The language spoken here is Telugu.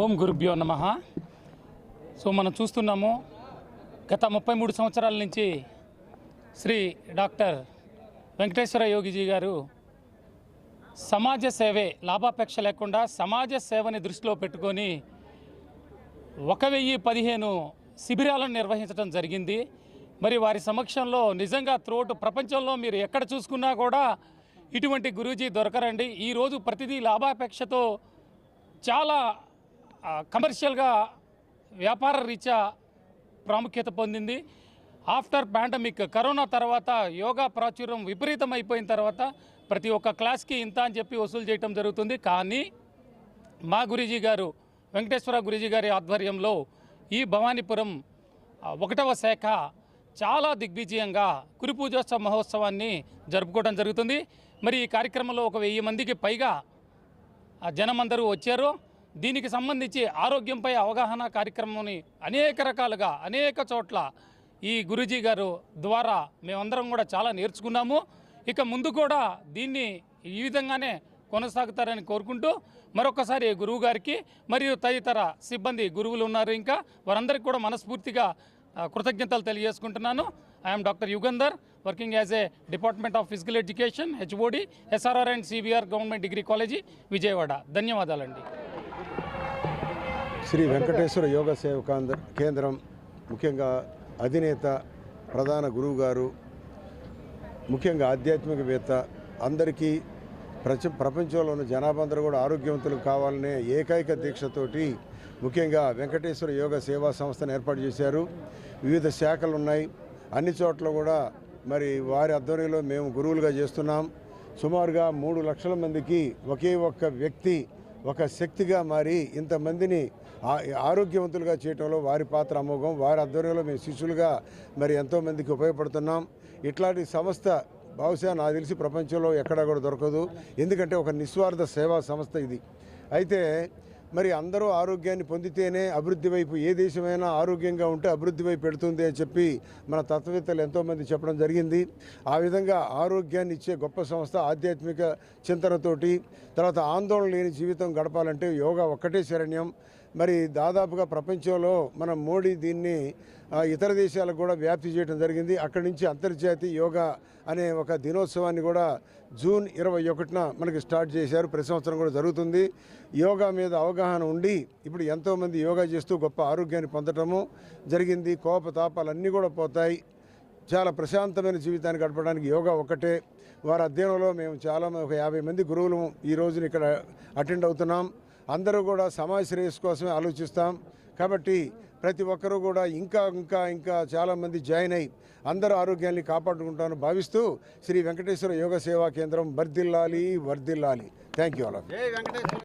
ఓం గురుభ్యో నమః. సో మనం చూస్తున్నాము గత 33 సంవత్సరాల నుంచి శ్రీ డాక్టర్ వెంకటేశ్వర యోగిజీ గారు సమాజ సేవే లాభాపేక్ష లేకుండా సమాజ సేవని దృష్టిలో పెట్టుకొని 1015 శిబిరాలను నిర్వహించడం జరిగింది. మరి వారి సమక్షంలో నిజంగా త్రోట్ ప్రపంచంలో మీరు ఎక్కడ చూసుకున్నా కూడా ఇటువంటి గురూజీ దొరకరండి. ఈరోజు ప్రతిదీ లాభాపేక్షతో చాలా కమర్షియల్గా వ్యాపార రీత్యా ప్రాముఖ్యత పొందింది. ఆఫ్టర్ పాండమిక్ కరోనా తర్వాత యోగా ప్రాచుర్యం విపరీతమైపోయిన తర్వాత ప్రతి ఒక్క క్లాస్కి ఇంత అని చెప్పి వసూలు చేయటం జరుగుతుంది. కానీ మా గురూజీ గారు వెంకటేశ్వర గురూజీ గారి ఆధ్వర్యంలో ఈ భవానీపురం 1వ శాఖ చాలా దిగ్విజయంగా గురు పూజోత్సవ మహోత్సవాన్ని జరుపుకోవడం జరుగుతుంది. మరి ఈ కార్యక్రమంలో 1000 మందికి పైగా జనమందరూ వచ్చారు. దీనికి సంబంధించి ఆరోగ్యంపై అవగాహన కార్యక్రమాన్ని అనేక రకాలుగా అనేక చోట్ల ఈ గురూజీ గారు ద్వారా మేమందరం కూడా చాలా నేర్చుకున్నాము. ఇక ముందు కూడా దీన్ని ఈ విధంగానే కొనసాగుతారని కోరుకుంటూ మరొకసారి గురువు గారికి మరియు తదితర సిబ్బంది గురువులు ఉన్నారు, ఇంకా వారందరికీ కూడా మనస్ఫూర్తిగా కృతజ్ఞతలు తెలియజేసుకుంటున్నాను. I'm doctor Yugandhar, working as a department of physical education, HOD, SRR and CBR government degree college, Vijayawada. ధన్యవాదాలండి. శ్రీ వెంకటేశ్వర యోగ సేవా కేంద్రం ముఖ్యంగా అధినేత ప్రధాన గురువు గారు, ముఖ్యంగా ఆధ్యాత్మికవేత్త, అందరికీ ప్రపంచంలో ఉన్న జనాభా అందరూ కూడా ఆరోగ్యవంతులు కావాలనే ఏకైక దీక్షతోటి ముఖ్యంగా వెంకటేశ్వర యోగ సేవా సంస్థను ఏర్పాటు చేశారు. వివిధ శాఖలు ఉన్నాయి. అన్ని చోట్ల కూడా మరి వారి ఆధ్వర్యంలో మేము గురువులుగా చేస్తున్నాం. సుమారుగా 3 లక్షల మందికి ఒకే ఒక్క వ్యక్తి ఒక శక్తిగా మారి ఇంతమందిని ఆరోగ్యవంతులుగా చేయడంలో వారి పాత్ర అమోఘం. వారి ఆధ్వర్యంలో మేము శిష్యులుగా మరి ఎంతోమందికి ఉపయోగపడుతున్నాం. ఇట్లాంటి సంస్థ బహుశా నాకు తెలిసి ప్రపంచంలో ఎక్కడా కూడా దొరకదు. ఎందుకంటే ఒక నిస్వార్థ సేవా సంస్థ ఇది. అయితే మరి అందరూ ఆరోగ్యాన్ని పొందితేనే అభివృద్ధి వైపు, ఏ దేశమైనా ఆరోగ్యంగా ఉంటే అభివృద్ధి వైపు పెడుతుంది అని చెప్పి మన తత్వవేత్తలు ఎంతోమంది చెప్పడం జరిగింది. ఆ విధంగా ఆరోగ్యాన్ని ఇచ్చే గొప్ప సంస్థ, ఆధ్యాత్మిక చింతనతోటి తర్వాత ఆందోళన లేని జీవితం గడపాలంటే యోగా ఒక్కటే శరణ్యం. మరి దాదాపుగా ప్రపంచంలో మన మోడీ దీన్ని ఇతర దేశాలకు కూడా వ్యాప్తి చేయడం జరిగింది. అక్కడి నుంచి అంతర్జాతీయ యోగా అనే ఒక దినోత్సవాన్ని కూడా జూన్ 21న మనకి స్టార్ట్ చేశారు. ప్రతి సంవత్సరం కూడా జరుగుతుంది. యోగా మీద అవగాహన ఉండి ఇప్పుడు ఎంతోమంది యోగా చేస్తూ గొప్ప ఆరోగ్యాన్ని పొందటము జరిగింది. కోపతాపాలన్నీ కూడా పోతాయి. చాలా ప్రశాంతమైన జీవితాన్ని గడపడానికి యోగా ఒక్కటే. వారి అధ్యయనంలో మేము చాలా ఒక 50 మంది గురువులు ఈ రోజున ఇక్కడ అటెండ్ అవుతున్నాం. అందరూ కూడా సమాజ శ్రేయస్సు కోసమే ఆలోచిస్తాం. కాబట్టి ప్రతి ఒక్కరూ కూడా ఇంకా ఇంకా ఇంకా చాలామంది జాయిన్ అయ్యి అందరూ ఆరోగ్యాన్ని కాపాడుకుంటామని భావిస్తూ శ్రీ వెంకటేశ్వర యోగ సేవా కేంద్రం వర్ధిల్లాలి. Thank you all of you.